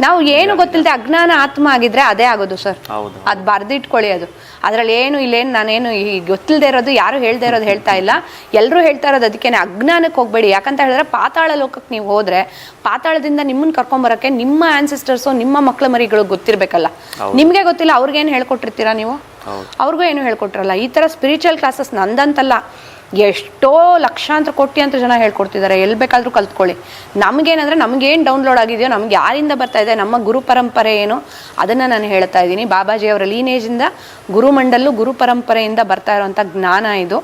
ನಾವು ಏನು ಗೊತ್ತಿಲ್ಲದೆ ಅಜ್ಞಾನ ಆತ್ಮ ಆಗಿದ್ರೆ ಅದೇ ಆಗೋದು ಸರ್. ಅದು ಬರ್ದಿಟ್ಕೊಳ್ಳಿ. ಅದು ಅದ್ರಲ್ಲಿ ಇಲ್ಲೇನು ನಾನೇನು ಈ ಗೊತ್ತಿಲ್ಲದೆ ಇರೋದು, ಯಾರು ಹೇಳ್ದೆ ಇರೋದು ಹೇಳ್ತಾ ಇಲ್ಲ, ಎಲ್ಲರೂ ಹೇಳ್ತಾ ಇರೋದು. ಅದಕ್ಕೇನೆ ಅಜ್ಞಾನಕ್ಕೆ ಹೋಗ್ಬೇಡಿ. ಯಾಕಂತ ಹೇಳಿದ್ರೆ ಪಾತಾಳ ಲೋಕಕ್ಕೆ ನೀವು ಹೋದ್ರೆ, ಪಾತಾಳದಿಂದ ನಿಮ್ಮನ್ನ ಕರ್ಕೊಂಬರಕ್ಕೆ ನಿಮ್ಮ ಆನ್ಸೆಸ್ಟರ್ಸು, ನಿಮ್ಮ ಮಕ್ಳ ಮರಿಗಳು ಗೊತ್ತಿರ್ಬೇಕಲ್ಲ. ನಿಮ್ಗೆ ಗೊತ್ತಿಲ್ಲ, ಅವ್ರಿಗೇನು ಹೇಳ್ಕೊಟ್ಟಿರ್ತೀರಾ ನೀವು? ಅವ್ರಿಗೂ ಏನು ಹೇಳ್ಕೊಟ್ರಲ್ಲ. ಈ ತರ ಸ್ಪಿರಿಚುವಲ್ ಕ್ಲಾಸಸ್ ನಂದಂತಲ್ಲ, ಎಷ್ಟೋ ಲಕ್ಷಾಂತರ ಕೋಟ್ಯಾಂತರ ಜನ ಹೇಳ್ಕೊಡ್ತಿದ್ದಾರೆ. ಎಲ್ಲಿ ಬೇಕಾದ್ರೂ ಕಲ್ತ್ಕೊಳ್ಳಿ. ನಮಗೇನಂದ್ರೆ ನಮಗೇನು ಡೌನ್ಲೋಡ್ ಆಗಿದೆಯೋ, ನಮ್ಗೆ ಯಾರಿಂದ ಬರ್ತಾ ಇದೆ, ನಮ್ಮ ಗುರು ಪರಂಪರೆ ಏನು ಅದನ್ನು ನಾನು ಹೇಳ್ತಾ ಇದ್ದೀನಿ. ಬಾಬಾಜಿ ಅವರ ಲೀನೇಜಿಂದ, ಗುರುಮಂಡಲು, ಗುರು ಪರಂಪರೆಯಿಂದ ಬರ್ತಾ ಇರೋವಂಥ ಜ್ಞಾನ ಇದು.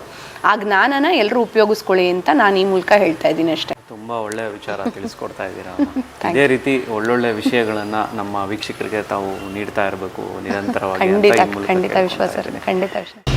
ಆ ಜ್ಞಾನನ ಎಲ್ಲರೂ ಉಪಯೋಗಿಸ್ಕೊಳ್ಳಿ ಅಂತ ನಾನು ಈ ಮೂಲಕ ಹೇಳ್ತಾ ಇದ್ದೀನಿ ಅಷ್ಟೇ. ತುಂಬಾ ಒಳ್ಳೆಯ ವಿಚಾರ ತಿಳಿಸ್ಕೊಡ್ತಾ ಇದ್ದೀರಾ. ಇದೇ ರೀತಿ ಒಳ್ಳೊಳ್ಳೆ ವಿಷಯಗಳನ್ನ ನಮ್ಮ ವೀಕ್ಷಕರಿಗೆ ತಾವು ನೀಡ್ತಾ ಇರಬೇಕು ನಿರಂತರವಾಗಿ. ಖಂಡಿತ ವಿಶ್ವಾಸ.